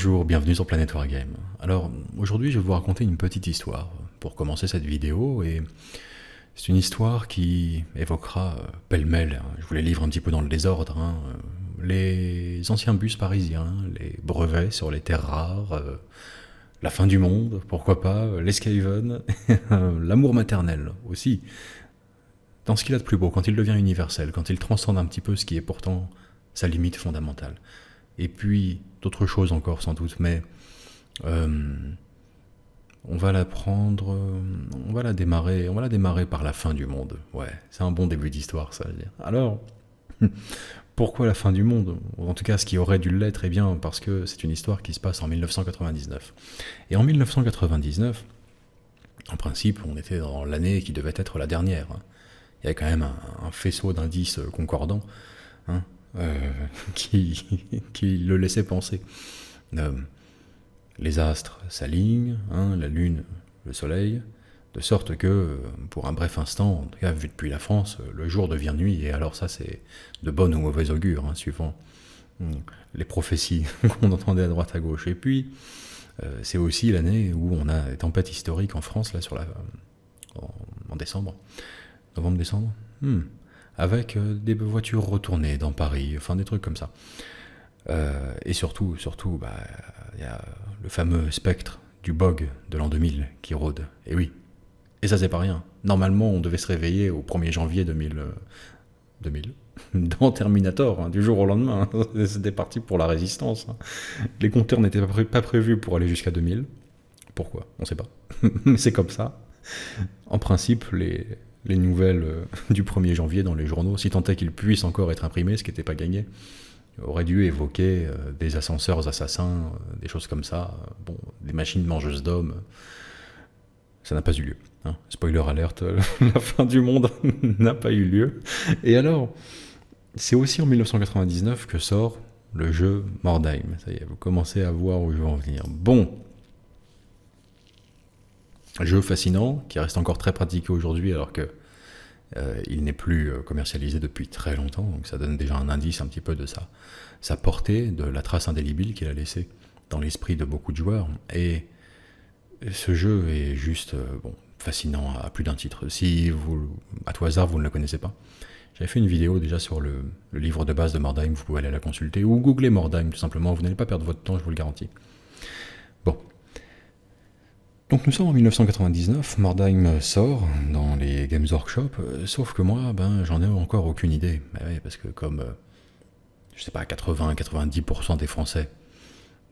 Bonjour, bienvenue sur Planet Wargame. Alors, aujourd'hui, je vais vous raconter une petite histoire pour commencer cette vidéo, et c'est une histoire qui évoquera pêle-mêle, je vous les livre un petit peu dans le désordre, les anciens bus parisiens, les brevets sur les terres rares, la fin du monde, pourquoi pas, l'Escaven, l'amour maternel aussi, dans ce qu'il a de plus beau, quand il devient universel, quand il transcende un petit peu ce qui est pourtant sa limite fondamentale. Et puis, d'autres choses encore sans doute, mais on va la prendre, on va la démarrer par la fin du monde. Ouais, c'est un bon début d'histoire, ça veut dire. Alors, pourquoi la fin du monde? En tout cas, ce qui aurait dû l'être, eh bien, parce que c'est une histoire qui se passe en 1999. Et en 1999, en principe, on était dans l'année qui devait être la dernière. Il y avait quand même un faisceau d'indices concordants, qui le laissait penser. Les astres s'alignent, la Lune, le Soleil, de sorte que, pour un bref instant, en tout cas vu depuis la France, le jour devient nuit, et alors ça c'est de bon ou mauvais augure, suivant les prophéties qu'on entendait à droite à gauche. Et puis, c'est aussi l'année où on a des tempêtes historiques en France, là, en décembre, novembre-décembre, avec des voitures retournées dans Paris, enfin des trucs comme ça. Et surtout, y a le fameux spectre du bog de l'an 2000 qui rôde. Et oui, et ça c'est pas rien. Normalement, on devait se réveiller au 1er janvier 2000, dans Terminator, du jour au lendemain. C'était parti pour la résistance. Les compteurs n'étaient pas prévus pour aller jusqu'à 2000. Pourquoi? On sait pas. Mais c'est comme ça. En principe, les nouvelles du 1er janvier dans les journaux, si tant est qu'ils puissent encore être imprimés, ce qui n'était pas gagné, aurait dû évoquer des ascenseurs assassins, des choses comme ça, des machines mangeuses d'hommes. Ça n'a pas eu lieu. Spoiler alerte, la fin du monde n'a pas eu lieu. Et alors, c'est aussi en 1999 que sort le jeu Mordheim. Ça y est, vous commencez à voir où je veux en venir. Bon, jeu fascinant, qui reste encore très pratiqué aujourd'hui, alors que il n'est plus commercialisé depuis très longtemps, donc ça donne déjà un indice un petit peu de sa portée, de la trace indélébile qu'il a laissée dans l'esprit de beaucoup de joueurs. Et ce jeu est juste fascinant à plus d'un titre. Si vous, à tout hasard, vous ne le connaissez pas, j'avais fait une vidéo déjà sur le livre de base de Mordheim, vous pouvez aller la consulter, ou googler Mordheim tout simplement, vous n'allez pas perdre votre temps, je vous le garantis. Bon. Donc nous sommes en 1999, Mordheim sort dans les Games Workshop, sauf que moi, j'en ai encore aucune idée. Oui, parce que comme, je sais pas, 80-90% des Français,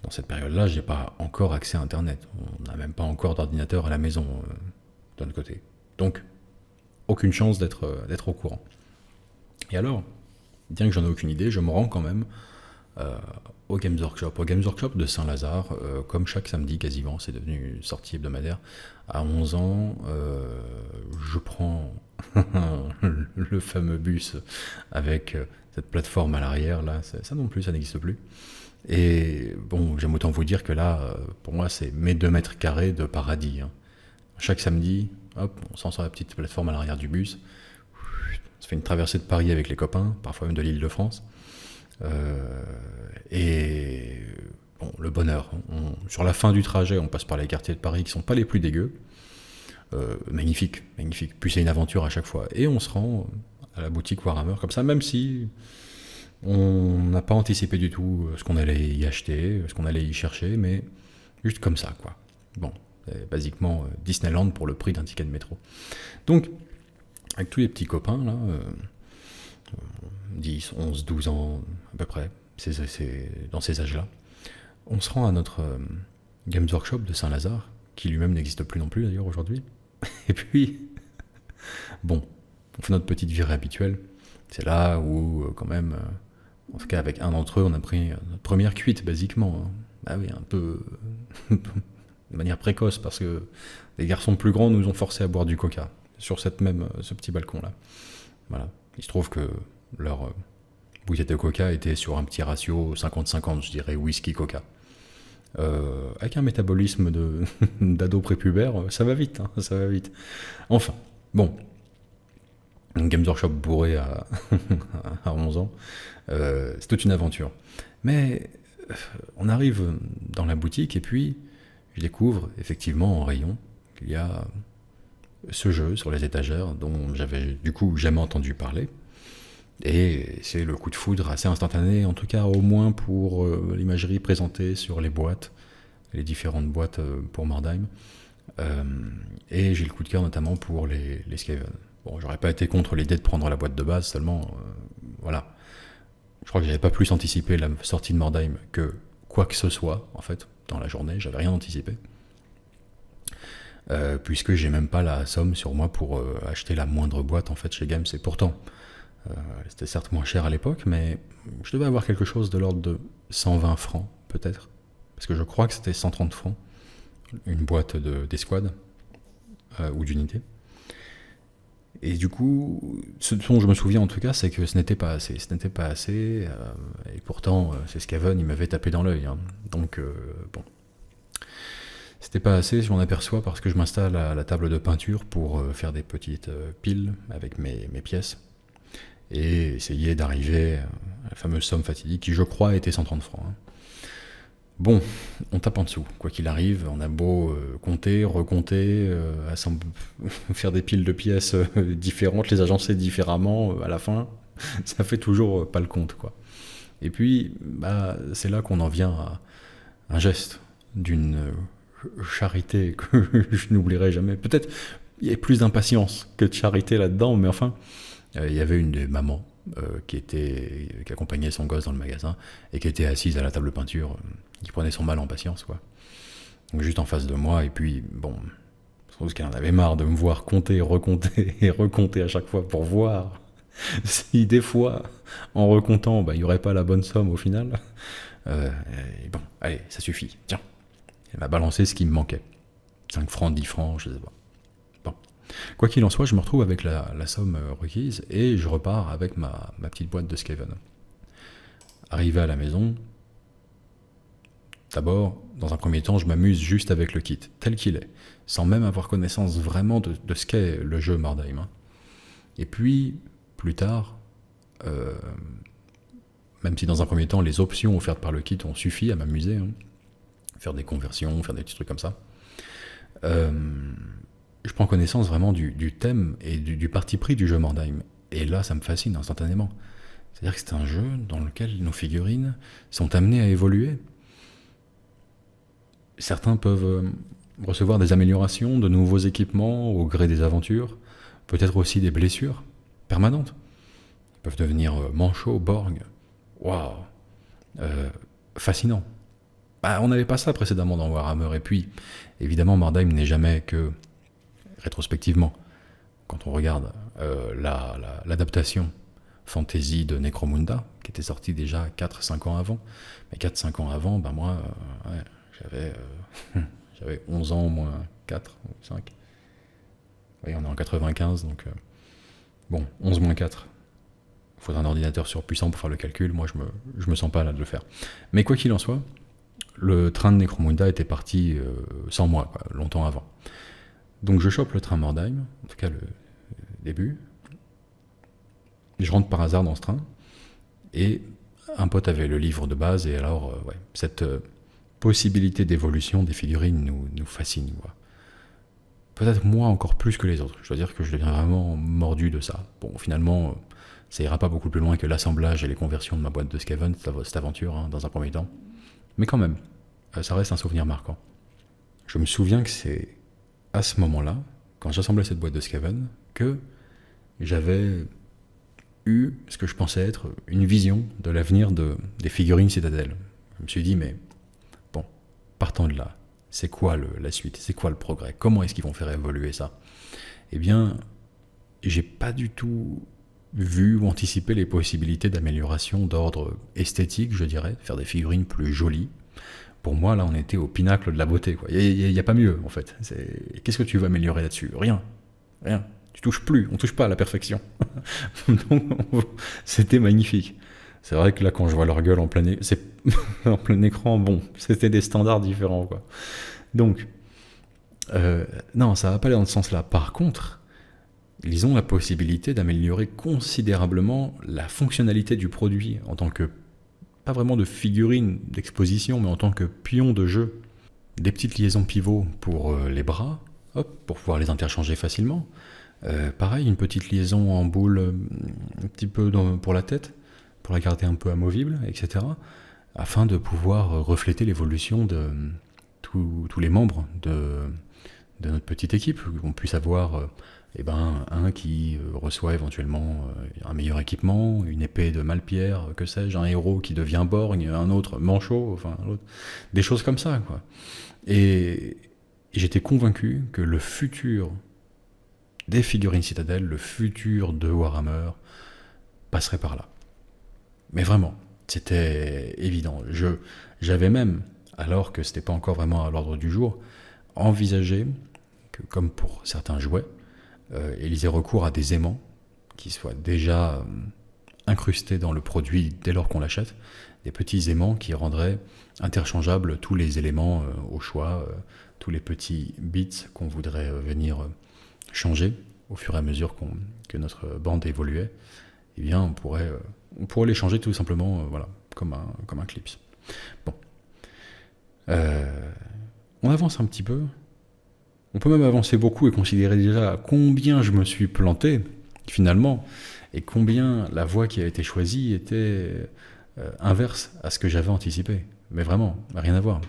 dans cette période-là, j'ai pas encore accès à Internet. On n'a même pas encore d'ordinateur à la maison, de notre côté. Donc, aucune chance d'être au courant. Et alors, bien que j'en ai aucune idée, je me rends quand même au Games Workshop de Saint-Lazare, comme chaque samedi quasiment, c'est devenu une sortie hebdomadaire. À 11 ans, je prends le fameux bus avec cette plateforme à l'arrière, là, ça non plus, ça n'existe plus. Et bon, j'aime autant vous dire que là, pour moi, c'est mes 2 mètres carrés de paradis. Chaque samedi, hop, on s'en sort la petite plateforme à l'arrière du bus, on se fait une traversée de Paris avec les copains, parfois même de l'Île-de-France. Et bon, le bonheur. Sur la fin du trajet, on passe par les quartiers de Paris qui sont pas les plus dégueux. Magnifique. Puis c'est une aventure à chaque fois. Et on se rend à la boutique Warhammer comme ça, même si on n'a pas anticipé du tout ce qu'on allait y acheter, ce qu'on allait y chercher, mais juste comme ça, quoi. Bon, c'est basiquement Disneyland pour le prix d'un ticket de métro. Donc, avec tous les petits copains, là, 10, 11, 12 ans à peu près, c'est dans ces âges-là, on se rend à notre Games Workshop de Saint-Lazare, qui lui-même n'existe plus non plus d'ailleurs aujourd'hui. Et puis, bon, on fait notre petite virée habituelle. C'est là où, quand même, en tout cas avec un d'entre eux, on a pris notre première cuite, basiquement. Ah oui, un peu de manière précoce, parce que les garçons plus grands nous ont forcés à boire du coca, sur ce petit balcon-là. Voilà. Il se trouve que leur bouteille de coca était sur un petit ratio 50-50, je dirais, whisky-coca. Avec un métabolisme d'ado prépubère, ça va vite, ça va vite. Enfin, bon, un Games Workshop bourré à 11 ans, c'est toute une aventure. Mais on arrive dans la boutique et puis je découvre effectivement en rayon qu'il y a ce jeu sur les étagères dont j'avais du coup jamais entendu parler. Et c'est le coup de foudre assez instantané, en tout cas au moins pour l'imagerie présentée sur les boîtes, les différentes boîtes pour Mordheim. Et j'ai le coup de cœur notamment pour les Skaven. Bon, j'aurais pas été contre l'idée de prendre la boîte de base, seulement, voilà. Je crois que j'avais pas plus anticipé la sortie de Mordheim que quoi que ce soit, en fait, dans la journée, j'avais rien anticipé. Puisque j'ai même pas la somme sur moi pour acheter la moindre boîte, en fait, chez Games, et pourtant, c'était certes moins cher à l'époque, mais je devais avoir quelque chose de l'ordre de 120 francs, peut-être. Parce que je crois que c'était 130 francs, une boîte d'escouade, ou d'unité. Et du coup, ce dont je me souviens en tout cas, c'est que ce n'était pas assez. Et pourtant, ces Skaven, ils m'avaient tapé dans l'œil. Hein. Donc, bon. C'était pas assez, je m'en aperçois parce que je m'installe à la table de peinture pour faire des petites piles avec mes pièces. Et essayer d'arriver à la fameuse somme fatidique qui, je crois, était 130 francs. Hein. Bon, on tape en dessous. Quoi qu'il arrive, on a beau compter, recompter, faire des piles de pièces différentes, les agencer différemment, à la fin, ça fait toujours pas le compte, quoi. Et puis, c'est là qu'on en vient à un geste d'une charité que je n'oublierai jamais. Peut-être il y avait plus d'impatience que de charité là-dedans, mais enfin, il y avait une des mamans qui accompagnait son gosse dans le magasin et qui était assise à la table de peinture, qui prenait son mal en patience, quoi. Donc juste en face de moi, et puis bon, je trouve qu'elle en avait marre de me voir compter, recompter et recompter à chaque fois pour voir si des fois, en recomptant, il n'y aurait pas la bonne somme au final. Et bon, allez, ça suffit, tiens. Elle m'a balancé ce qui me manquait. 5 francs, 10 francs, je sais pas. Bon. Quoi qu'il en soit, je me retrouve avec la somme requise et je repars avec ma petite boîte de Skaven. Arrivé à la maison, d'abord, dans un premier temps, je m'amuse juste avec le kit, tel qu'il est, sans même avoir connaissance vraiment de ce qu'est le jeu Mordheim. Hein. Et puis, plus tard, même si dans un premier temps, les options offertes par le kit ont suffi à m'amuser, hein, faire des conversions, faire des petits trucs comme ça, je prends connaissance vraiment du thème et du parti pris du jeu Mordheim. Et là, ça me fascine instantanément. C'est-à-dire que c'est un jeu dans lequel nos figurines sont amenées à évoluer. Certains peuvent recevoir des améliorations, de nouveaux équipements au gré des aventures, peut-être aussi des blessures permanentes. Ils peuvent devenir manchots, Borg. Waouh, fascinant. On n'avait pas ça précédemment dans Warhammer. Et puis, évidemment, Mordheim n'est jamais que rétrospectivement. Quand on regarde l'adaptation fantasy de Necromunda, qui était sortie déjà 4-5 ans avant. Mais 4-5 ans avant, moi, j'avais 11 ans, moins 4 ou 5. Oui, on est en 95, donc... bon, 11 moins 4. Il faudra un ordinateur surpuissant pour faire le calcul. Moi, je me sens pas là de le faire. Mais quoi qu'il en soit, le train de Necromunda était parti sans moi, quoi, longtemps avant. Donc je chope le train Mordheim, en tout cas le début. Je rentre par hasard dans ce train, et un pote avait le livre de base, et alors, cette possibilité d'évolution des figurines nous fascine, quoi. Peut-être moi encore plus que les autres. Je dois dire que je deviens vraiment mordu de ça. Bon, finalement, ça ira pas beaucoup plus loin que l'assemblage et les conversions de ma boîte de Skaven, cette aventure, hein, dans un premier temps. Mais quand même, ça reste un souvenir marquant. Je me souviens que c'est à ce moment-là, quand j'assemblais cette boîte de Skaven, que j'avais eu ce que je pensais être une vision de l'avenir des figurines Citadel. Je me suis dit, mais bon, partant de là, c'est quoi la suite? C'est quoi le progrès? Comment est-ce qu'ils vont faire évoluer ça? Eh bien, j'ai pas du tout vu ou anticipé les possibilités d'amélioration d'ordre esthétique, je dirais, faire des figurines plus jolies. Pour moi, là, on était au pinacle de la beauté, quoi. Il n'y a pas mieux, en fait. Qu'est-ce que tu veux améliorer là-dessus? Rien. Tu touches plus, on touche pas à la perfection. Donc, c'était magnifique. C'est vrai que là, quand je vois leur gueule en plein écran, bon, c'était des standards différents, quoi. Donc, non, ça va pas aller dans ce sens-là. Par contre, ils ont la possibilité d'améliorer considérablement la fonctionnalité du produit en tant que pas vraiment de figurines d'exposition, mais en tant que pion de jeu, des petites liaisons pivots pour les bras, hop, pour pouvoir les interchanger facilement. Pareil, une petite liaison en boule un petit peu pour la tête, pour la garder un peu amovible, etc. Afin de pouvoir refléter l'évolution de tous les membres de notre petite équipe, qu'on puisse avoir un qui reçoit éventuellement un meilleur équipement, une épée de Malpierre, que sais-je, un héros qui devient borgne, un autre manchot, enfin des choses comme ça, quoi. Et j'étais convaincu que le futur des figurines Citadel, le futur de Warhammer, passerait par là. Mais vraiment, c'était évident. J'avais même, alors que c'était pas encore vraiment à l'ordre du jour, envisagé que, comme pour certains jouets, ils aient recours à des aimants qui soient déjà incrustés dans le produit dès lors qu'on l'achète, des petits aimants qui rendraient interchangeables tous les éléments au choix, tous les petits bits qu'on voudrait venir changer au fur et à mesure que notre bande évoluait. Eh bien, on pourrait les changer tout simplement, voilà, comme un clips. Bon. On avance un petit peu. On peut même avancer beaucoup et considérer déjà combien je me suis planté, finalement, et combien la voie qui a été choisie était inverse à ce que j'avais anticipé. Mais vraiment, rien à voir.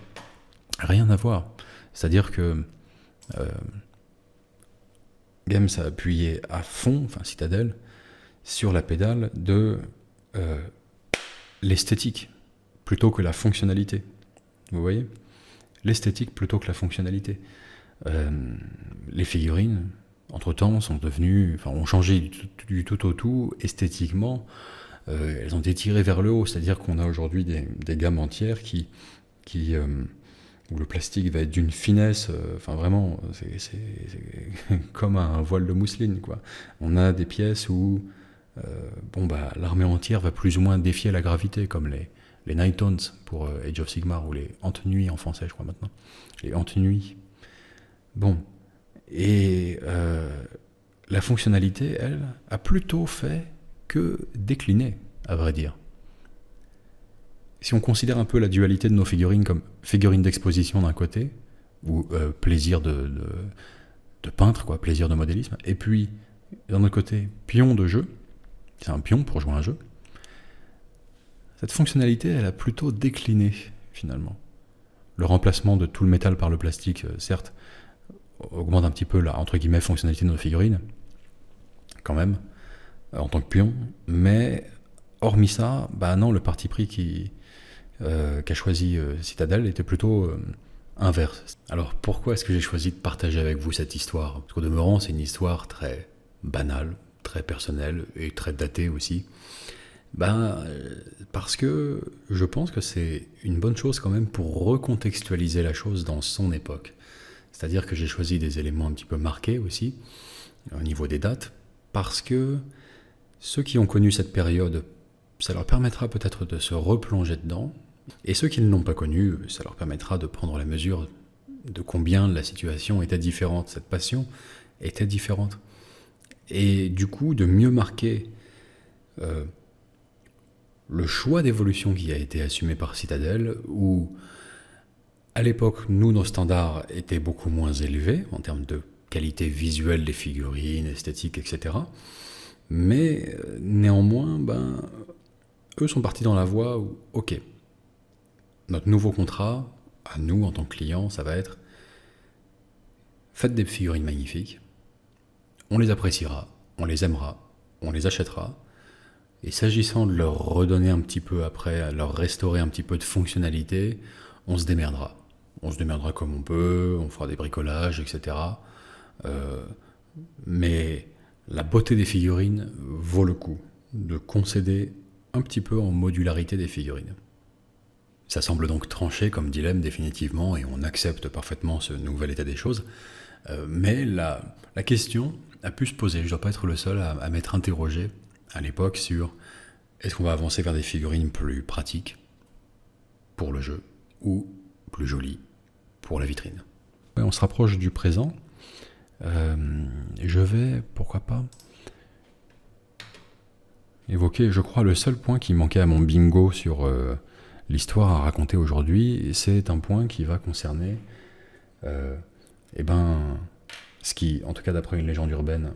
Rien à voir. C'est-à-dire que Games a appuyé à fond, enfin Citadel, sur la pédale de l'esthétique plutôt que la fonctionnalité. Vous voyez ? L'esthétique plutôt que la fonctionnalité. Les figurines, entre-temps, ont changé du tout au tout esthétiquement. Elles ont été tirées vers le haut, c'est-à-dire qu'on a aujourd'hui des gammes entières où le plastique va être d'une finesse, vraiment, c'est comme un voile de mousseline, quoi. On a des pièces où l'armée entière va plus ou moins défier la gravité, comme les Nighttones pour Age of Sigmar, ou les Antenuits en français, je crois maintenant. Les Antenuits. Bon. Et la fonctionnalité, elle, a plutôt fait que décliner, à vrai dire. Si on considère un peu la dualité de nos figurines comme figurines d'exposition d'un côté, ou plaisir de peintre, quoi, plaisir de modélisme, et puis d'un autre côté, pion de jeu, c'est un pion pour jouer à un jeu, cette fonctionnalité, elle a plutôt décliné, finalement. Le remplacement de tout le métal par le plastique, certes, augmente un petit peu la, entre guillemets, fonctionnalité de nos figurines, quand même, en tant que pion, mais hormis ça, non, le parti pris qu'a choisi Citadel était plutôt inverse. Alors pourquoi est-ce que j'ai choisi de partager avec vous cette histoire ? Parce qu'au demeurant, c'est une histoire très banale, très personnelle et très datée aussi. Parce que je pense que c'est une bonne chose quand même pour recontextualiser la chose dans son époque. C'est-à-dire que j'ai choisi des éléments un petit peu marqués aussi, au niveau des dates, parce que ceux qui ont connu cette période, ça leur permettra peut-être de se replonger dedans, et ceux qui ne l'ont pas connu, ça leur permettra de prendre la mesure de combien la situation était différente, cette passion était différente. Et du coup, de mieux marquer le choix d'évolution qui a été assumé par Citadel, où à l'époque, nos standards étaient beaucoup moins élevés en termes de qualité visuelle des figurines, esthétique, etc. Mais néanmoins, eux sont partis dans la voie où, ok, notre nouveau contrat, à nous en tant que clients, ça va être faites des figurines magnifiques, on les appréciera, on les aimera, on les achètera, et s'agissant de leur redonner un petit peu après, à leur restaurer un petit peu de fonctionnalité, on se démerdera. On se démerdera comme on peut, on fera des bricolages, etc. Mais la beauté des figurines vaut le coup de concéder un petit peu en modularité des figurines. Ça semble donc tranché comme dilemme définitivement, et on accepte parfaitement ce nouvel état des choses. Mais la question a pu se poser. Je ne dois pas être le seul à m'être interrogé à l'époque sur est-ce qu'on va avancer vers des figurines plus pratiques pour le jeu ou plus jolies pour la vitrine. On se rapproche du présent. Je vais, pourquoi pas, évoquer, je crois, le seul point qui manquait à mon bingo sur l'histoire à raconter aujourd'hui, c'est un point qui va concerner ce qui, en tout cas d'après une légende urbaine,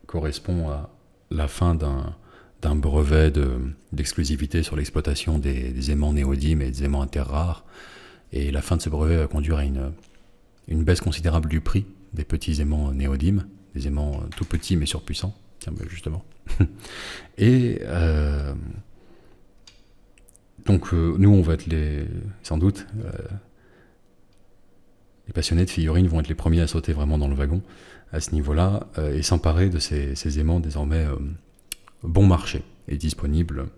correspond à la fin d'un brevet d'exclusivité sur l'exploitation des aimants néodymes et des aimants interrares rares. Et la fin de ce brevet va conduire à une baisse considérable du prix des petits aimants néodymes, des aimants tout petits mais surpuissants, tiens, justement. Et donc nous, on va être sans doute, les passionnés de figurines vont être les premiers à sauter vraiment dans le wagon à ce niveau-là et s'emparer de ces aimants désormais bon marché et disponibles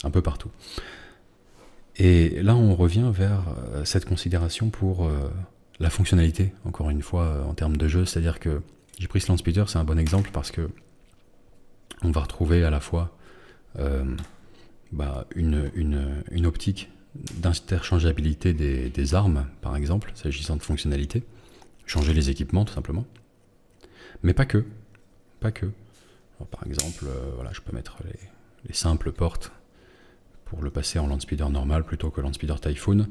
un peu partout. Et là, on revient vers cette considération pour la fonctionnalité, encore une fois, en termes de jeu. C'est-à-dire que j'ai pris ce Landspeeder, c'est un bon exemple parce que on va retrouver à la fois une optique d'interchangeabilité des armes, par exemple, s'agissant de fonctionnalité, changer les équipements, tout simplement. Mais pas que. Pas que. Alors, par exemple, je peux mettre les simples portes pour le passer en Landspeeder normal plutôt que Landspeeder Typhoon,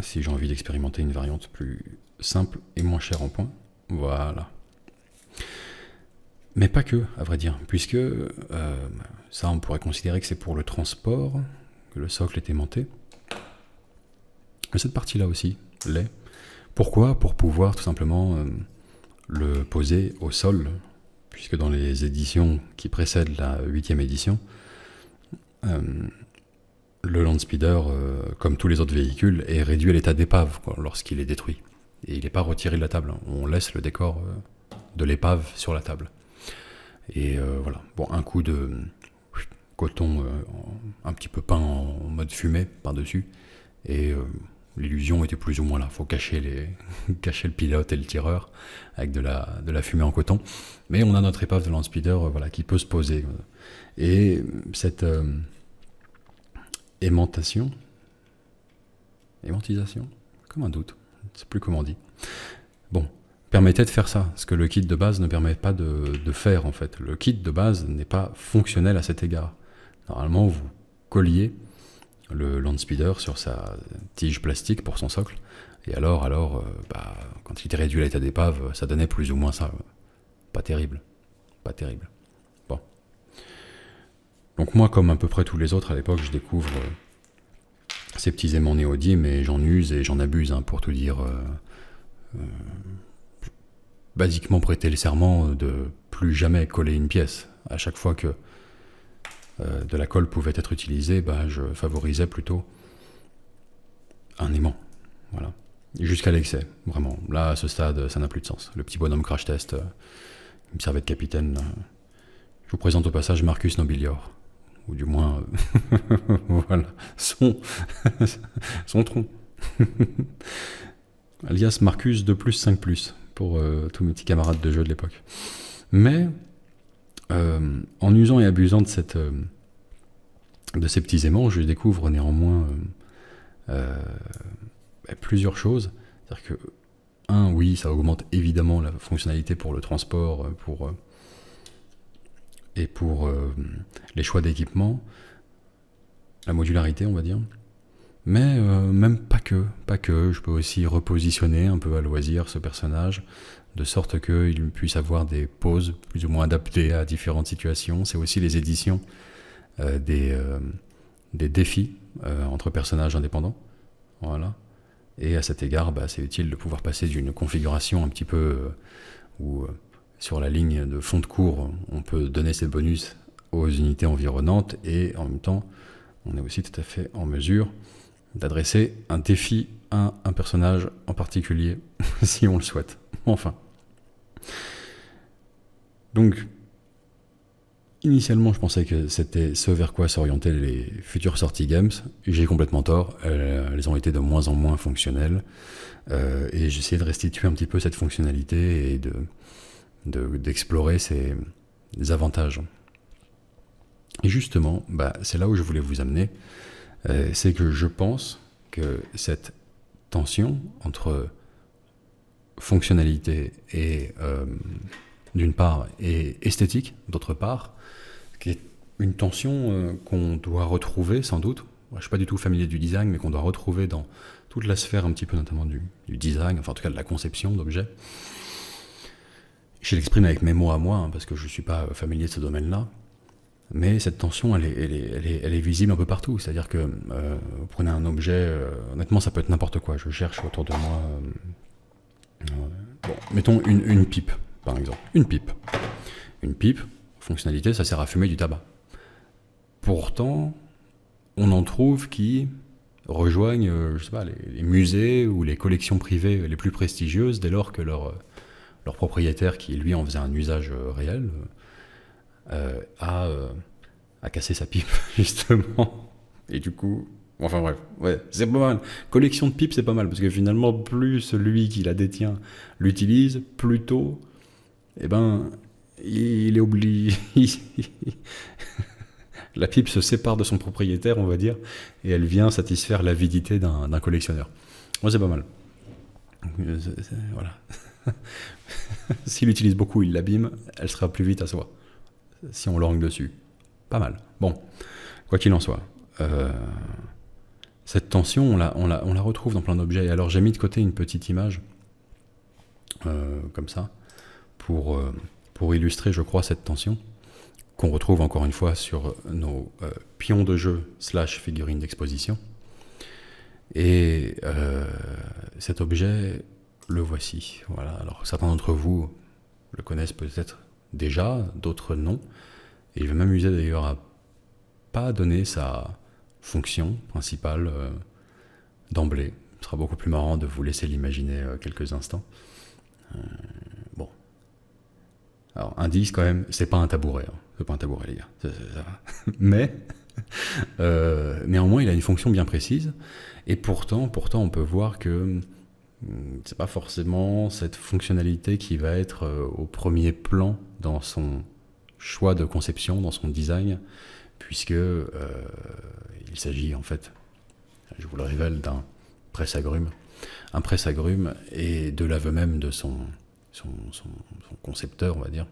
si j'ai envie d'expérimenter une variante plus simple et moins chère en points. Voilà. Mais pas que, à vrai dire, puisque ça, on pourrait considérer que c'est pour le transport, que le socle est aimanté. Mais cette partie-là aussi l'est. Pourquoi ? Pour pouvoir tout simplement le poser au sol, puisque dans les éditions qui précèdent la 8e édition, le Landspeeder, comme tous les autres véhicules, est réduit à l'état d'épave lorsqu'il est détruit. Et il n'est pas retiré de la table. On laisse le décor de l'épave sur la table. Et voilà. Bon, un coup de coton un petit peu peint en mode fumée par-dessus. Et l'illusion était plus ou moins là. Il faut cacher cacher le pilote et le tireur avec de la fumée en coton. Mais on a notre épave de Landspeeder qui peut se poser. Et cette aimantisation, comme un doute, je ne sais plus comment on dit. Bon, permettait de faire ça, ce que le kit de base ne permet pas de faire en fait. Le kit de base n'est pas fonctionnel à cet égard. Normalement, vous colliez le Landspeeder sur sa tige plastique pour son socle, et alors, quand il était réduit à l'état d'épave, ça donnait plus ou moins ça. Pas terrible. Bon. Donc moi, comme à peu près tous les autres à l'époque, je découvre ces petits aimants néodymes et j'en use et j'en abuse, pour tout dire. Basiquement prêter le serment de plus jamais coller une pièce. À chaque fois que de la colle pouvait être utilisée, je favorisais plutôt un aimant. Voilà. Jusqu'à l'excès, vraiment. Là, à ce stade, ça n'a plus de sens. Le petit bonhomme crash test, il me servait de capitaine. Je vous présente au passage Marcus Nobilior. Ou du moins, voilà, son tronc. Alias Marcus 2+5+, pour tous mes petits camarades de jeu de l'époque. Mais, en usant et abusant de ces petits aimants, je découvre néanmoins plusieurs choses. C'est-à-dire que, oui, ça augmente évidemment la fonctionnalité pour le transport, et pour les choix d'équipement, la modularité, on va dire. Mais même pas que. Je peux aussi repositionner un peu à loisir ce personnage, de sorte qu'il puisse avoir des poses plus ou moins adaptées à différentes situations. C'est aussi les éditions des défis entre personnages indépendants. Voilà. Et à cet égard, c'est utile de pouvoir passer d'une configuration un petit peu où sur la ligne de fond de cours, on peut donner ses bonus aux unités environnantes et en même temps, on est aussi tout à fait en mesure d'adresser un défi à un personnage en particulier, si on le souhaite. Enfin. Donc, initialement, je pensais que c'était ce vers quoi s'orientaient les futures sorties Games. J'ai complètement tort. Elles ont été de moins en moins fonctionnelles. Et j'ai essayé de restituer un petit peu cette fonctionnalité et d'explorer ses avantages. Et justement, c'est là où je voulais vous amener. C'est que je pense que cette tension entre fonctionnalité et d'une part et esthétique d'autre part, qui est une tension qu'on doit retrouver sans doute je ne suis pas du tout familier du design, mais qu'on doit retrouver dans toute la sphère un petit peu notamment du design, enfin en tout cas de la conception d'objets. Je l'exprime avec mes mots à moi, parce que je ne suis pas familier de ce domaine-là. Mais cette tension, elle est visible un peu partout. C'est-à-dire que vous prenez un objet, honnêtement, ça peut être n'importe quoi. Je cherche autour de moi. Bon, mettons une pipe, par exemple. Une pipe. Une pipe, fonctionnalité, ça sert à fumer du tabac. Pourtant, on en trouve qui rejoignent, je sais pas, les musées ou les collections privées les plus prestigieuses dès lors que leur propriétaire, qui lui en faisait un usage réel, a cassé sa pipe, justement. Et du coup, enfin bref, ouais, c'est pas mal. Collection de pipes, c'est pas mal, parce que finalement, plus celui qui la détient l'utilise, plus tôt, eh ben, il est obligé. La pipe se sépare de son propriétaire, on va dire, et elle vient satisfaire l'avidité d'un collectionneur. Moi, c'est pas mal. Voilà. S'il l'utilise beaucoup, il l'abîme, elle sera plus vite à soi. Si on l'orgue dessus. Pas mal. Bon, quoi qu'il en soit, cette tension, on la retrouve dans plein d'objets. Alors j'ai mis de côté une petite image, comme ça, pour illustrer, je crois, cette tension, qu'on retrouve encore une fois sur nos pions de jeu / figurines d'exposition. Et cet objet, le voici. Voilà. Alors certains d'entre vous le connaissent peut-être déjà, d'autres non. Et je vais m'amuser d'ailleurs à pas donner sa fonction principale d'emblée. Ce sera beaucoup plus marrant de vous laisser l'imaginer quelques instants. Bon. Alors, indice quand même, c'est pas un tabouret. Hein. C'est pas un tabouret, les gars. Ça va. Mais, néanmoins, il a une fonction bien précise. Et pourtant, on peut voir que c'est pas forcément cette fonctionnalité qui va être au premier plan dans son choix de conception, dans son design, puisque il s'agit en fait, je vous le révèle, d'un presse-agrumes. Un presse-agrumes, et de l'aveu même de son concepteur, on va dire,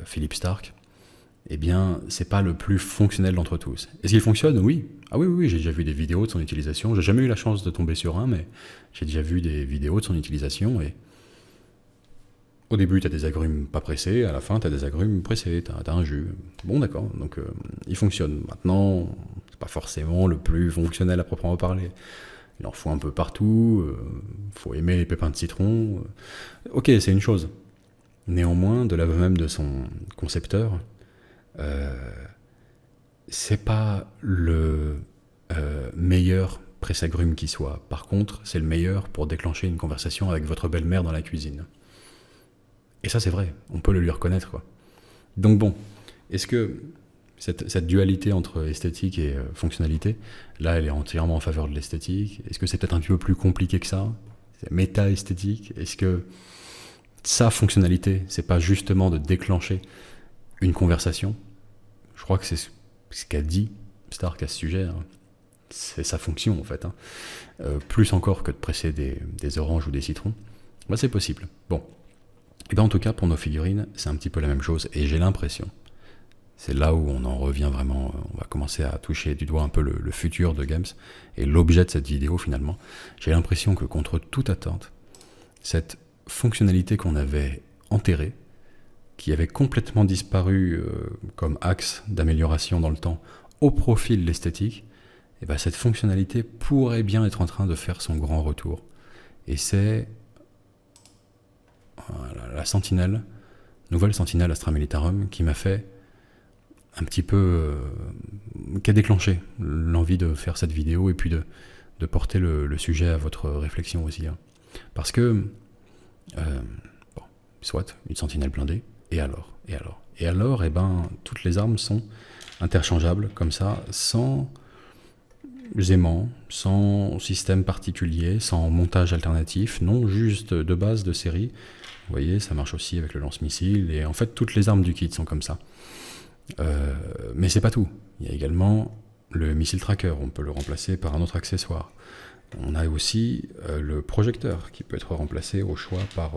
Philippe Starck, eh bien, c'est pas le plus fonctionnel d'entre tous. Est-ce qu'il fonctionne? Oui. Ah oui, j'ai déjà vu des vidéos de son utilisation. J'ai jamais eu la chance de tomber sur un, mais j'ai déjà vu des vidéos de son utilisation, et au début, tu as des agrumes pas pressés, à la fin, tu as des agrumes pressés, tu as un jus. Bon, d'accord, donc il fonctionne. Maintenant, c'est pas forcément le plus fonctionnel à proprement parler. Il en faut un peu partout, faut aimer les pépins de citron. Ok, c'est une chose. Néanmoins, de l'aveu même de son concepteur, c'est pas le meilleur presse-agrumes qui soit. Par contre, c'est le meilleur pour déclencher une conversation avec votre belle-mère dans la cuisine. Et ça, c'est vrai, on peut le lui reconnaître, quoi. Donc bon, est-ce que cette dualité entre esthétique et fonctionnalité, là, elle est entièrement en faveur de l'esthétique? Est-ce que c'est peut-être un petit peu plus compliqué que ça? C'est méta-esthétique? Est-ce que sa fonctionnalité, c'est pas justement de déclencher une conversation? Je crois que c'est ce qu'a dit Starck à ce sujet, hein. C'est sa fonction, en fait, hein. Plus encore que de presser des oranges ou des citrons. Bah, c'est possible. Bon. Et bien en tout cas, pour nos figurines, c'est un petit peu la même chose, et j'ai l'impression, c'est là où on en revient vraiment, on va commencer à toucher du doigt un peu le futur de Games, et l'objet de cette vidéo finalement, j'ai l'impression que contre toute attente, cette fonctionnalité qu'on avait enterrée, qui avait complètement disparu comme axe d'amélioration dans le temps, au profit de l'esthétique, et ben cette fonctionnalité pourrait bien être en train de faire son grand retour. Et c'est la Sentinelle, nouvelle Sentinelle Astra Militarum, qui m'a fait un petit peu, qui a déclenché l'envie de faire cette vidéo et puis de porter le sujet à votre réflexion aussi, hein. Parce que, bon, soit, une Sentinelle blindée, et alors, eh ben, toutes les armes sont interchangeables, comme ça, sans aimant, sans système particulier, sans montage alternatif, non, juste de base de série. Vous voyez, ça marche aussi avec le lance-missile, et en fait, toutes les armes du kit sont comme ça. Mais c'est pas tout. Il y a également le missile tracker, on peut le remplacer par un autre accessoire. On a aussi le projecteur, qui peut être remplacé au choix par,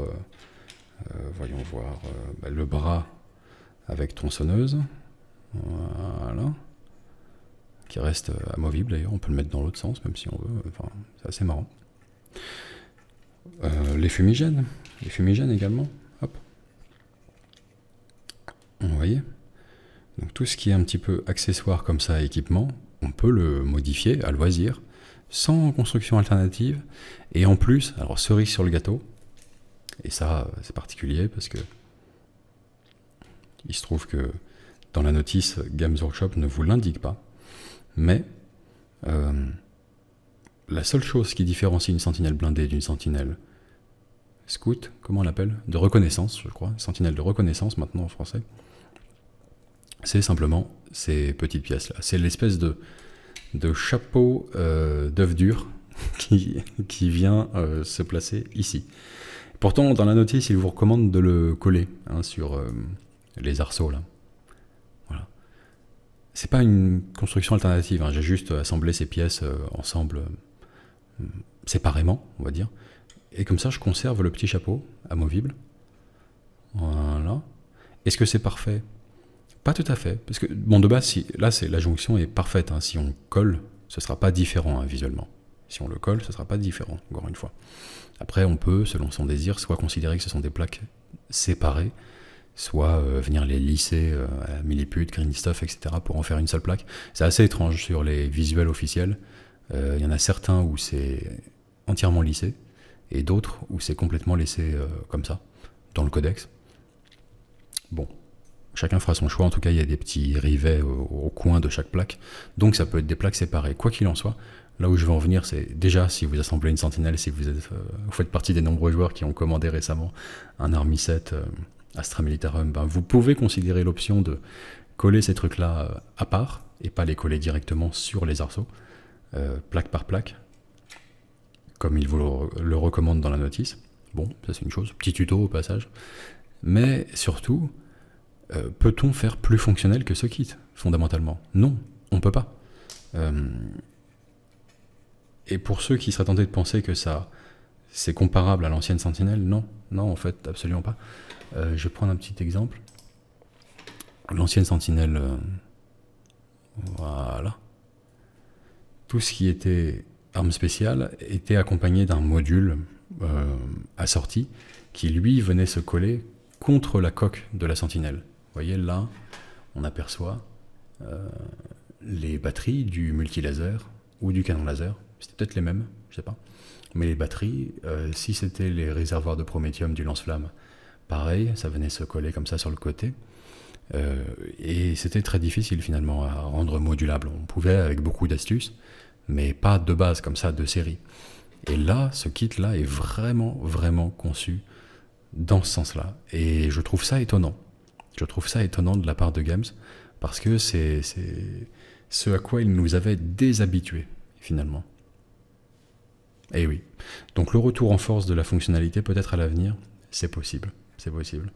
voyons voir, le bras avec tronçonneuse. Voilà. qui reste amovible d'ailleurs, on peut le mettre dans l'autre sens même si on veut, enfin c'est assez marrant. Les fumigènes également, hop. Vous voyez ? Donc tout ce qui est un petit peu accessoire comme ça, équipement, on peut le modifier à loisir, sans construction alternative, et en plus, alors cerise sur le gâteau, et ça c'est particulier parce que il se trouve que dans la notice, Games Workshop ne vous l'indique pas, mais la seule chose qui différencie une sentinelle blindée d'une sentinelle scout, comment on l'appelle ? De reconnaissance, je crois, sentinelle de reconnaissance maintenant en français, c'est simplement ces petites pièces-là. C'est l'espèce de chapeau d'œuf dur qui vient se placer ici. Pourtant, dans la notice, il vous recommande de le coller sur les arceaux, là. Voilà. C'est pas une construction alternative, j'ai juste assemblé ces pièces ensemble séparément, on va dire. Et comme ça, je conserve le petit chapeau amovible. Voilà. Est-ce que c'est parfait ? Pas tout à fait, parce que, bon, de base, la jonction est parfaite. Si on colle, ce sera pas différent visuellement. Si on le colle, ce sera pas différent, encore une fois. Après, on peut, selon son désir, soit considérer que ce sont des plaques séparées, soit venir les lisser à milliput, green stuff, etc., pour en faire une seule plaque. C'est assez étrange sur les visuels officiels. Il y en a certains où c'est entièrement lissé, et d'autres où c'est complètement laissé comme ça, dans le codex. Bon. Chacun fera son choix, en tout cas il y a des petits rivets au coin de chaque plaque, donc ça peut être des plaques séparées. Quoi qu'il en soit, là où je veux en venir, c'est déjà si vous assemblez une sentinelle, si vous faites partie des nombreux joueurs qui ont commandé récemment un Army 7 Astra Militarum, vous pouvez considérer l'option de coller ces trucs-là à part, et pas les coller directement sur les arceaux, plaque par plaque, comme il vous le recommande dans la notice. Bon, ça c'est une chose, petit tuto au passage. Mais surtout, peut-on faire plus fonctionnel que ce kit, fondamentalement ? Non, on peut pas. Et pour ceux qui seraient tentés de penser que ça, c'est comparable à l'ancienne Sentinelle, non, en fait, absolument pas. Je vais prendre un petit exemple. L'ancienne Sentinelle, voilà. Tout ce qui était arme spéciale était accompagné d'un module assorti qui, lui, venait se coller contre la coque de la Sentinelle. Vous voyez, là, on aperçoit les batteries du multilaser ou du canon laser. C'était peut-être les mêmes, je sais pas. Mais les batteries, si c'était les réservoirs de prométhium du lance-flamme, pareil, ça venait se coller comme ça sur le côté. Et c'était très difficile finalement à rendre modulable. On pouvait avec beaucoup d'astuces, mais pas de base comme ça, de série. Et là, ce kit-là est vraiment, vraiment conçu dans ce sens-là. Et je trouve ça étonnant. Je trouve ça étonnant de la part de Games, parce que c'est ce à quoi ils nous avaient déshabitués, finalement. Et oui. Donc le retour en force de la fonctionnalité, peut-être à l'avenir, c'est possible. C'est possible.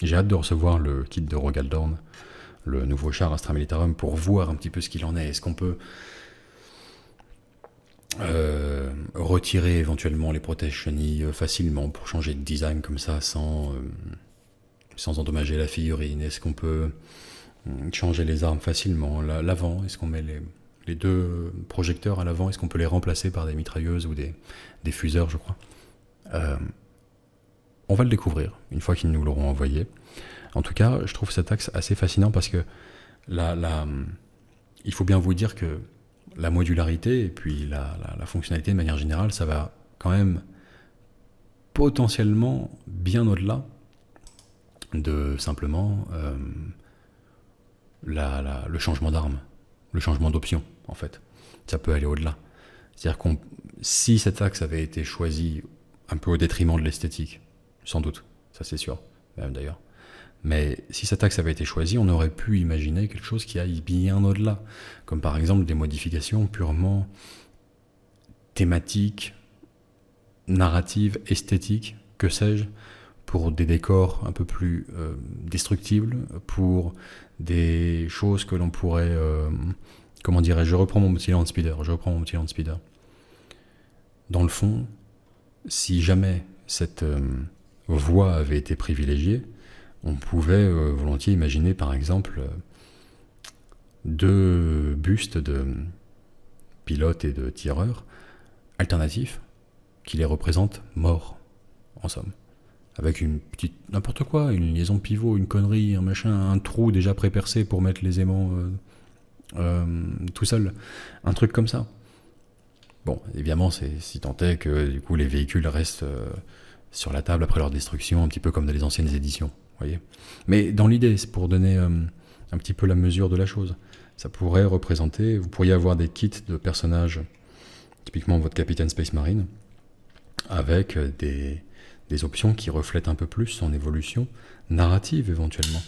J'ai hâte de recevoir le kit de Rogaldorn, le nouveau char Astra Militarum, pour voir un petit peu ce qu'il en est. Est-ce qu'on peut retirer éventuellement les protèges chenilles facilement pour changer de design comme ça sans endommager la figurine? Est-ce qu'on peut changer les armes facilement? L'avant, est-ce qu'on met les deux projecteurs à l'avant, est-ce qu'on peut les remplacer par des mitrailleuses ou des fuseurs, je crois? On va le découvrir une fois qu'ils nous l'auront envoyé. En tout cas, je trouve cet axe assez fascinant parce que il faut bien vous dire que la modularité et puis la fonctionnalité de manière générale, ça va quand même potentiellement bien au-delà de simplement le changement d'arme, le changement d'option, en fait. Ça peut aller au-delà. C'est-à-dire que si cet axe avait été choisi un peu au détriment de l'esthétique, sans doute, ça c'est sûr, même d'ailleurs. Mais si cet axe avait été choisi, on aurait pu imaginer quelque chose qui aille bien au-delà, comme par exemple des modifications purement thématiques, narratives, esthétiques, que sais-je, pour des décors un peu plus destructibles, pour des choses que l'on pourrait... comment dirais-je ? Je reprends mon petit land speeder. Dans le fond, si jamais cette voie avait été privilégiée, on pouvait volontiers imaginer, par exemple, 2 bustes de pilotes et de tireurs alternatifs qui les représentent morts, en somme. Avec une petite, n'importe quoi, une liaison pivot, une connerie, un machin, un trou déjà pré-percé pour mettre les aimants tout seul. Un truc comme ça. Bon, évidemment, c'est si tant est que du coup les véhicules restent sur la table après leur destruction, un petit peu comme dans les anciennes éditions, voyez. Mais dans l'idée, c'est pour donner un petit peu la mesure de la chose. Ça pourrait représenter, vous pourriez avoir des kits de personnages, typiquement votre Capitaine Space Marine, avec des options qui reflètent un peu plus son évolution narrative éventuellement,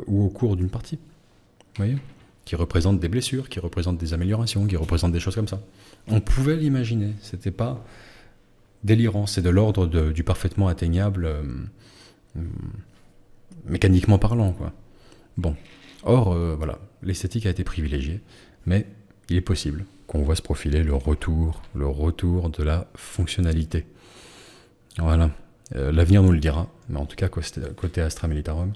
ou au cours d'une partie, vous voyez, qui représentent des blessures, qui représentent des améliorations, qui représentent des choses comme ça. On pouvait l'imaginer, c'était pas délirant, c'est de l'ordre du parfaitement atteignable, mécaniquement parlant, quoi. Bon, or, voilà, l'esthétique a été privilégiée, mais il est possible qu'on voit se profiler le retour de la fonctionnalité. Voilà, l'avenir nous le dira, mais en tout cas, côté Astra Militarum,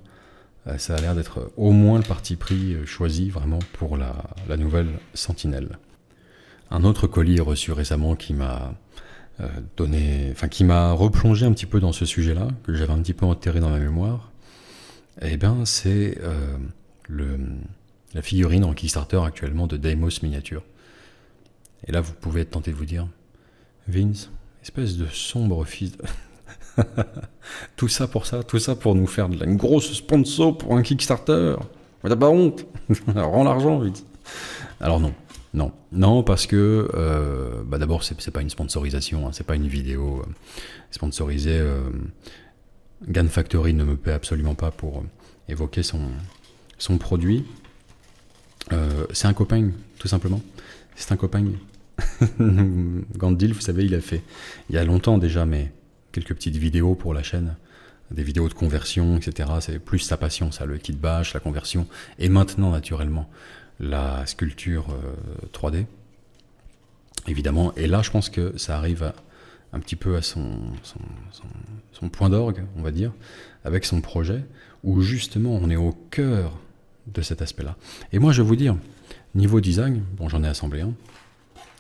ça a l'air d'être au moins le parti pris choisi vraiment pour la nouvelle Sentinelle. Un autre colis reçu récemment qui m'a qui m'a replongé un petit peu dans ce sujet-là, que j'avais un petit peu enterré dans ma mémoire, eh bien, c'est la figurine en Kickstarter actuellement de Deimos Miniature. Et là, vous pouvez être tenté de vous dire, Vince, espèce de sombre fils de... tout ça pour nous faire une grosse sponsor pour un Kickstarter. T'as pas honte? Rends l'argent, vite. Alors non, parce que d'abord c'est pas une sponsorisation, hein, c'est pas une vidéo sponsorisée. Gun Factory ne me paie absolument pas pour évoquer son produit. C'est un copain, tout simplement. C'est un copain. Gandil, vous savez, il a fait il y a longtemps déjà, mais quelques petites vidéos pour la chaîne, des vidéos de conversion, etc. C'est plus sa passion, ça, le kit bash, la conversion, et maintenant, naturellement, la sculpture 3D, évidemment. Et là, je pense que ça arrive un petit peu à son point d'orgue, on va dire, avec son projet, où justement, on est au cœur de cet aspect-là. Et moi, je vais vous dire, niveau design, bon, j'en ai assemblé un.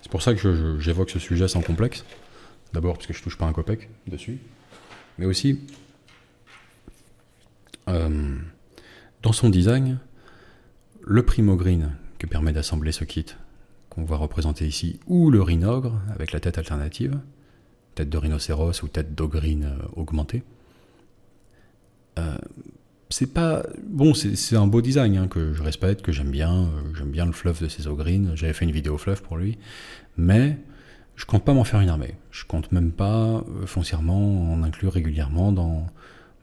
C'est pour ça que j'évoque ce sujet sans complexe. D'abord parce que je touche pas un copec dessus, mais aussi dans son design, le Primo Green que permet d'assembler ce kit qu'on voit représenter ici, ou le Rhinogre avec la tête alternative, tête de rhinocéros ou tête d'ogrine augmentée. C'est pas bon, c'est un beau design hein, que je respecte, que j'aime bien le fluff de ces ogrines. J'avais fait une vidéo fluff pour lui, mais je compte pas m'en faire une armée. Je compte même pas foncièrement en inclure régulièrement dans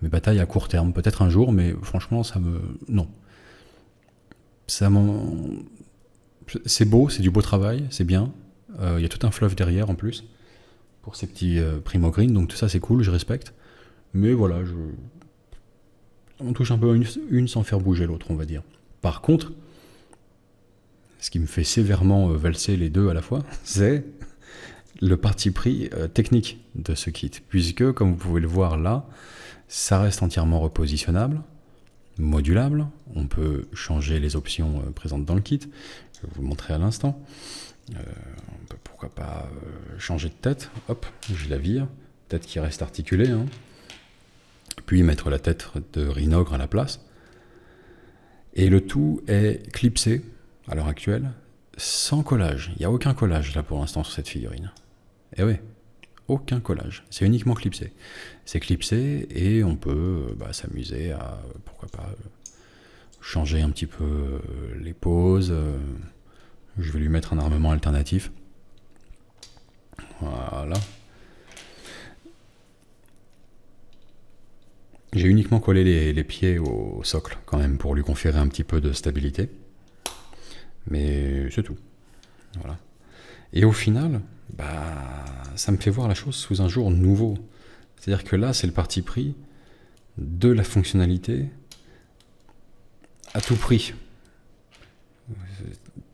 mes batailles à court terme. Peut-être un jour, mais franchement, non. C'est beau, c'est du beau travail, c'est bien. Il y a tout un fluff derrière en plus pour ces petits Primo Green, donc tout ça c'est cool, je respecte. Mais voilà, on touche un peu une sans faire bouger l'autre, on va dire. Par contre, ce qui me fait sévèrement valser les deux à la fois, c'est le parti pris technique de ce kit, puisque, comme vous pouvez le voir là, ça reste entièrement repositionnable, modulable, on peut changer les options présentes dans le kit, je vais vous le montrer à l'instant. On peut pourquoi pas changer de tête, hop, je la vire, tête qui reste articulée, hein. Puis mettre la tête de Rhinogre à la place. Et le tout est clipsé, à l'heure actuelle, sans collage. Il n'y a aucun collage là pour l'instant sur cette figurine. Et oui, aucun collage. C'est uniquement clipsé. C'est clipsé et on peut s'amuser à, pourquoi pas, changer un petit peu les poses. Je vais lui mettre un armement alternatif. Voilà. J'ai uniquement collé les pieds au socle quand même pour lui conférer un petit peu de stabilité. Mais c'est tout. Voilà. Et au final, ça me fait voir la chose sous un jour nouveau. C'est-à-dire que là, c'est le parti pris de la fonctionnalité à tout prix.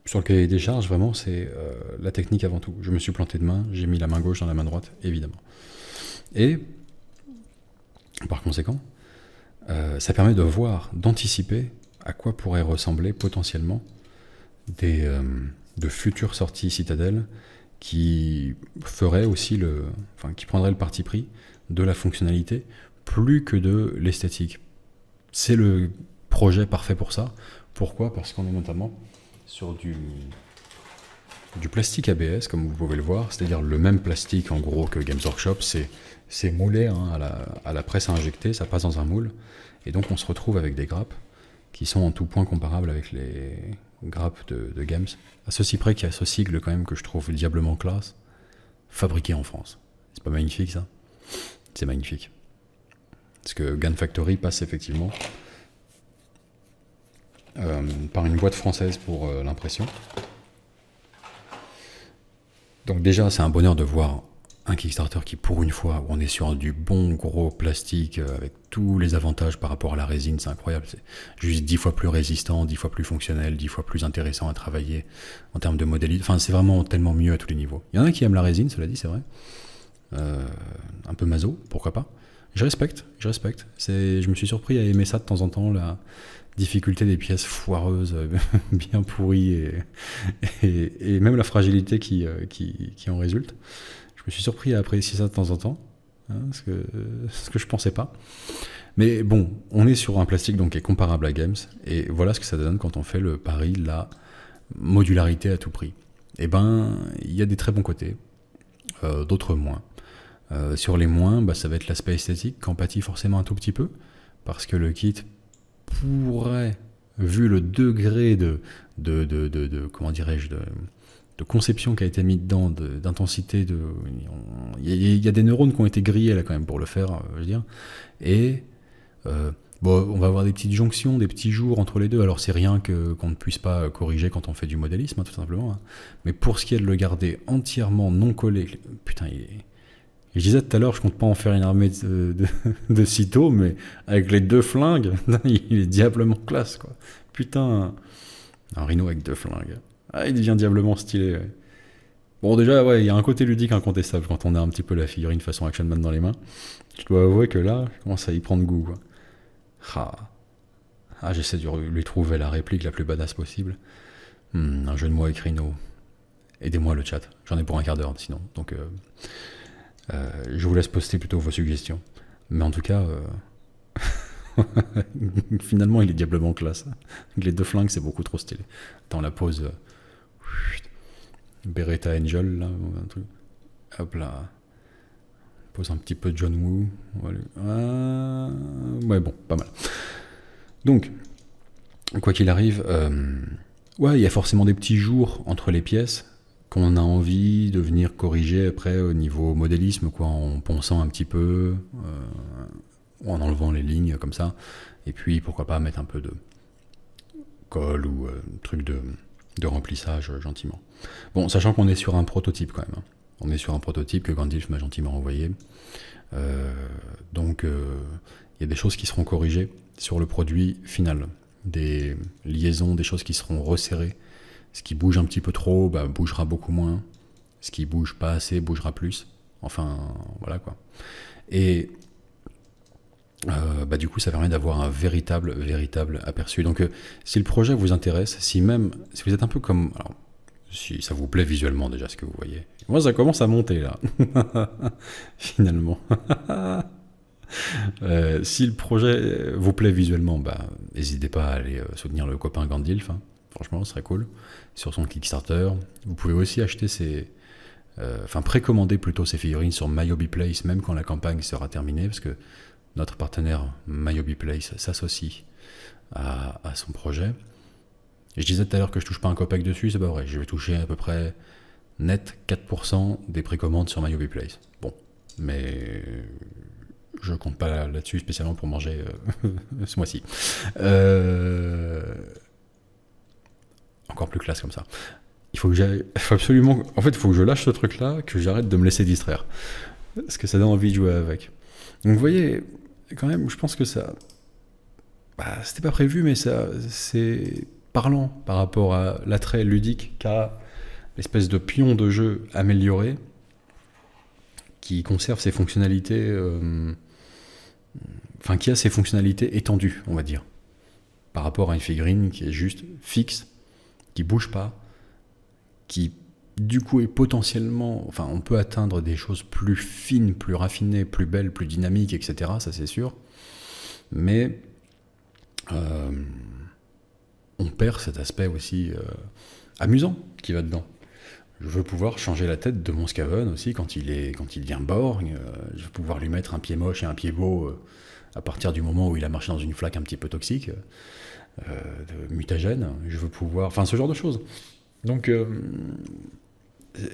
Sur le cahier des charges, vraiment, c'est la technique avant tout. Je me suis planté de main, j'ai mis la main gauche dans la main droite, évidemment. Et, par conséquent, ça permet de voir, d'anticiper à quoi pourrait ressembler potentiellement de futures sorties Citadel qui ferait aussi qui prendrait le parti pris de la fonctionnalité plus que de l'esthétique. C'est le projet parfait pour ça. Pourquoi ? Parce qu'on est notamment sur du plastique ABS, comme vous pouvez le voir, c'est-à-dire le même plastique en gros que Games Workshop, c'est moulé à la presse à injecter, ça passe dans un moule, et donc on se retrouve avec des grappes qui sont en tout point comparables avec les grappes de Games, à ceci près qu'il y a ce sigle quand même que je trouve diablement classe, fabriqué en France. C'est pas magnifique ça ? C'est magnifique. Parce que Gun Factory passe effectivement par une boîte française pour l'impression. Donc déjà, c'est un bonheur de voir un Kickstarter qui, pour une fois, où on est sur du bon gros plastique avec tous les avantages par rapport à la résine, c'est incroyable. C'est juste 10 fois plus résistant, 10 fois plus fonctionnel, 10 fois plus intéressant à travailler en termes de modélisme. Enfin, c'est vraiment tellement mieux à tous les niveaux. Il y en a qui aiment la résine, cela dit, c'est vrai. Un peu maso, pourquoi pas. Je respecte. Je me suis surpris à aimer ça de temps en temps, la difficulté des pièces foireuses, bien pourries, et même la fragilité qui en résulte. Je me suis surpris à apprécier ça de temps en temps, ce que je pensais pas. Mais bon, on est sur un plastique donc qui est comparable à Games, et voilà ce que ça donne quand on fait le pari de la modularité à tout prix. Eh ben, il y a des très bons côtés, d'autres moins. Sur les moins, ça va être l'aspect esthétique qui en pâtit forcément un tout petit peu, parce que le kit pourrait, vu le degré de comment dirais-je, de conception qui a été mis dedans, d'intensité, il y a des neurones qui ont été grillés là quand même pour le faire, je veux dire, et on va avoir des petites jonctions, des petits jours entre les deux. Alors c'est rien qu'on ne puisse pas corriger quand on fait du modélisme, tout simplement, hein. Mais pour ce qui est de le garder entièrement non collé, putain, je disais tout à l'heure, je compte pas en faire une armée de sitôt, mais avec les 2 flingues, il est diablement classe, quoi. Putain, un rhino avec 2 flingues. Ah, il devient diablement stylé, ouais. Bon, déjà, ouais, il y a un côté ludique incontestable quand on a un petit peu la figurine façon Action Man dans les mains. Je dois avouer que là, je commence à y prendre goût, quoi. J'essaie de lui trouver la réplique la plus badass possible. Un jeu de mots avec Rhino. Aidez-moi le chat, j'en ai pour un quart d'heure sinon. Donc, je vous laisse poster plutôt vos suggestions. Mais en tout cas, finalement, il est diablement classe. Les 2 flingues, c'est beaucoup trop stylé. Attends, la pose... Beretta Angel, là, un truc. Hop là. Pose un petit peu de John Woo. Ouais, bon, pas mal. Donc, quoi qu'il arrive, il y a forcément des petits jours entre les pièces qu'on a envie de venir corriger après au niveau modélisme, quoi, en ponçant un petit peu, ou en enlevant les lignes comme ça. Et puis, pourquoi pas mettre un peu de colle ou truc de remplissage gentiment. Bon, sachant qu'on est sur un prototype quand même, hein. On est sur un prototype que Gandalf m'a gentiment envoyé. Donc, il y a des choses qui seront corrigées sur le produit final. Des liaisons, des choses qui seront resserrées. Ce qui bouge un petit peu trop, bougera beaucoup moins. Ce qui bouge pas assez, bougera plus. Enfin, voilà quoi. Et du coup, ça permet d'avoir un véritable aperçu. Donc, si le projet vous intéresse, si vous êtes un peu comme... Alors, si ça vous plaît visuellement déjà ce que vous voyez. Moi, ça commence à monter là. Finalement. Si le projet vous plaît visuellement, n'hésitez pas à aller soutenir le copain Gandilf, hein. Franchement, ce serait cool. Sur son Kickstarter. Vous pouvez aussi acheter précommander plutôt ses figurines sur Myobi Place, même quand la campagne sera terminée, parce que notre partenaire Myobi Place s'associe à son projet. Et je disais tout à l'heure que je touche pas un copec dessus, c'est pas vrai. Je vais toucher à peu près net 4% des précommandes sur Myobi Place. Bon, mais je compte pas là-dessus spécialement pour manger ce mois-ci. Encore plus classe comme ça. Il faut absolument... En fait, il faut que je lâche ce truc-là, que j'arrête de me laisser distraire. Parce que ça donne envie de jouer avec. Donc vous voyez, quand même, je pense que ça... c'était pas prévu, mais ça, c'est parlant par rapport à l'attrait ludique qu'a l'espèce de pion de jeu amélioré qui conserve ses fonctionnalités... qui a ses fonctionnalités étendues, on va dire, par rapport à une figurine qui est juste fixe qui bouge pas, qui du coup est potentiellement, enfin on peut atteindre des choses plus fines, plus raffinées, plus belles, plus dynamiques, etc. Ça c'est sûr, mais on perd cet aspect aussi amusant qui va dedans. Je veux pouvoir changer la tête de mon Skaven aussi quand il devient borgne. Je veux pouvoir lui mettre un pied moche et un pied beau à partir du moment où il a marché dans une flaque un petit peu toxique, mutagène. Je veux pouvoir... Enfin, ce genre de choses. Donc,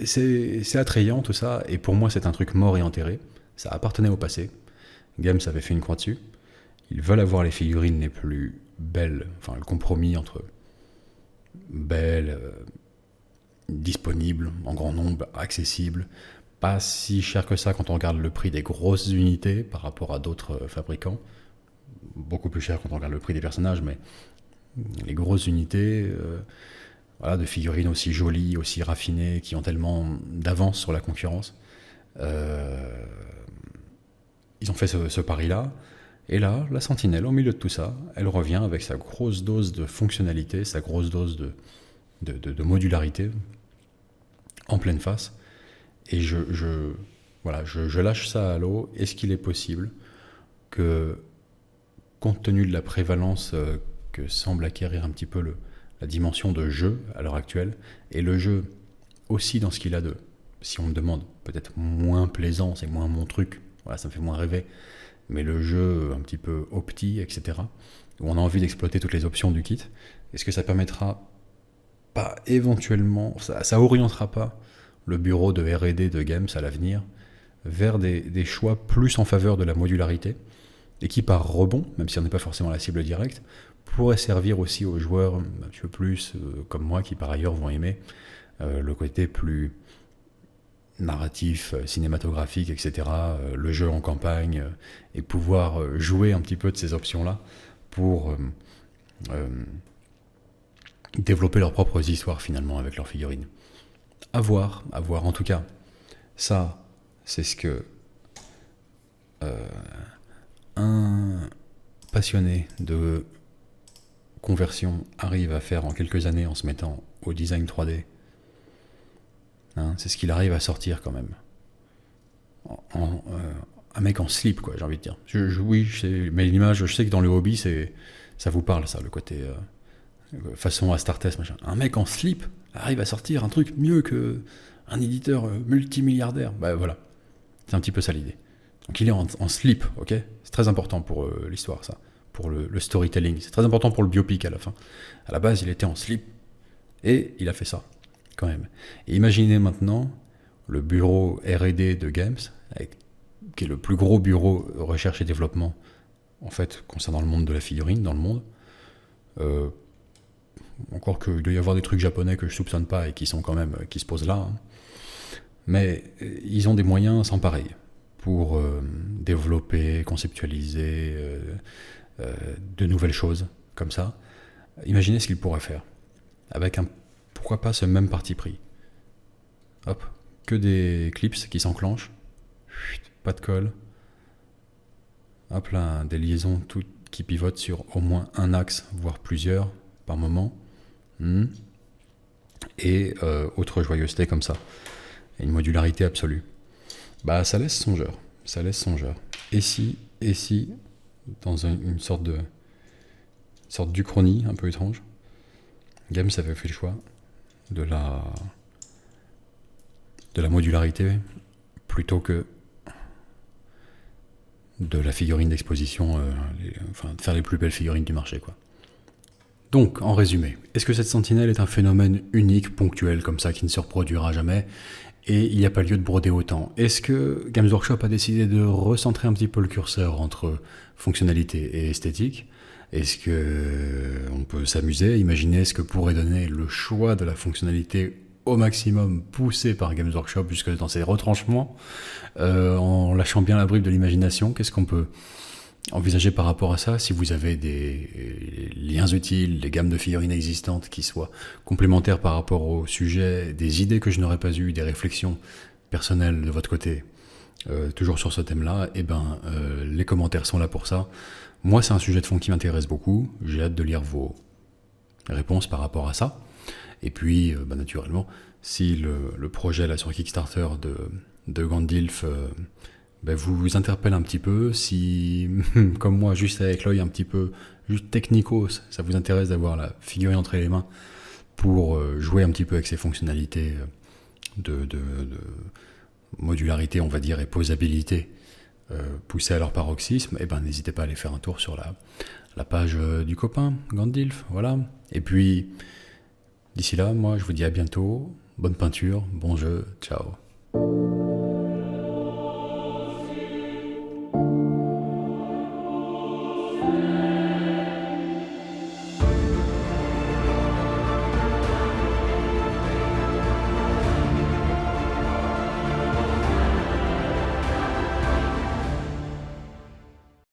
c'est attrayant tout ça. Et pour moi, c'est un truc mort et enterré. Ça appartenait au passé. Games avait fait une croix dessus. Ils veulent avoir les figurines les plus belles. Enfin, le compromis entre belles... disponible en grand nombre, accessible, pas si cher que ça quand on regarde le prix des grosses unités par rapport à d'autres fabricants, beaucoup plus cher quand on regarde le prix des personnages, mais les grosses unités voilà, de figurines aussi jolies, aussi raffinées, qui ont tellement d'avance sur la concurrence, ils ont fait ce pari-là, et là, la Sentinelle, au milieu de tout ça, elle revient avec sa grosse dose de fonctionnalité, sa grosse dose de modularité, en pleine face, et je lâche ça à l'eau. Est-ce qu'il est possible que, compte tenu de la prévalence que semble acquérir un petit peu la dimension de jeu à l'heure actuelle, et le jeu aussi dans ce qu'il a de, si on me demande, peut-être moins plaisant, c'est moins mon truc, voilà, ça me fait moins rêver, mais le jeu un petit peu opti, etc., où on a envie d'exploiter toutes les options du kit, est-ce que ça permettra pas éventuellement, ça orientera pas le bureau de R&D de Games à l'avenir vers des choix plus en faveur de la modularité et qui par rebond, même si on n'est pas forcément la cible directe, pourrait servir aussi aux joueurs un petit peu plus comme moi qui par ailleurs vont aimer le côté plus narratif, cinématographique, etc., le jeu en campagne et pouvoir jouer un petit peu de ces options-là pour développer leurs propres histoires finalement avec leurs figurines. À voir. En tout cas, ça, c'est ce que un passionné de conversion arrive à faire en quelques années en se mettant au design 3D. Hein, c'est ce qu'il arrive à sortir quand même. Un mec en slip, quoi, j'ai envie de dire. Oui, mais l'image, je sais que dans le hobby, ça vous parle, ça, le côté... façon Astartes, machin. Un mec en slip arrive à sortir un truc mieux qu'un éditeur multimilliardaire. Bah voilà, c'est un petit peu ça l'idée. Donc il est en slip, ok. C'est très important pour l'histoire, ça, pour le storytelling. C'est très important pour le biopic à la fin. À la base, il était en slip et il a fait ça, quand même. Et imaginez maintenant le bureau R&D de Games, qui est le plus gros bureau recherche et développement, en fait, concernant le monde de la figurine dans le monde. Encore qu'il doit y avoir des trucs japonais que je soupçonne pas et qui sont quand même, qui se posent là. Hein. Mais ils ont des moyens sans pareil pour développer, conceptualiser de nouvelles choses comme ça. Imaginez ce qu'ils pourraient faire avec pourquoi pas ce même parti pris. Hop, que des clips qui s'enclenchent, pas de colle. Hop là, des liaisons toutes qui pivotent sur au moins un axe, voire plusieurs par moment. Et autre joyeuseté comme ça. Et une modularité absolue. Bah ça laisse songeur. Et si dans une sorte d'uchronie un peu étrange, Games avait fait le choix de la modularité plutôt que de la figurine d'exposition, de faire les plus belles figurines du marché, quoi. Donc, en résumé, est-ce que cette sentinelle est un phénomène unique, ponctuel, comme ça, qui ne se reproduira jamais, et il n'y a pas lieu de broder autant? Est-ce que Games Workshop a décidé de recentrer un petit peu le curseur entre fonctionnalité et esthétique? Est-ce qu'on peut s'amuser, imaginer ce que pourrait donner le choix de la fonctionnalité au maximum poussé par Games Workshop jusque dans ses retranchements, en lâchant bien la bribe de l'imagination? Qu'est-ce qu'on peut envisager par rapport à ça? Si vous avez des liens utiles, des gammes de figurines existantes qui soient complémentaires par rapport au sujet, des idées que je n'aurais pas eues, des réflexions personnelles de votre côté, toujours sur ce thème-là, les commentaires sont là pour ça. Moi, c'est un sujet de fond qui m'intéresse beaucoup. J'ai hâte de lire vos réponses par rapport à ça. Et puis, naturellement, si le projet là sur Kickstarter de Gandilf vous interpelle un petit peu, si, comme moi, juste avec l'œil un petit peu, juste technicos, ça vous intéresse d'avoir la figurine entre les mains pour jouer un petit peu avec ses fonctionnalités de modularité, on va dire, et posabilité poussées à leur paroxysme, n'hésitez pas à aller faire un tour sur la page du copain, Gandilf, voilà. Et puis, d'ici là, moi, je vous dis à bientôt, bonne peinture, bon jeu, ciao.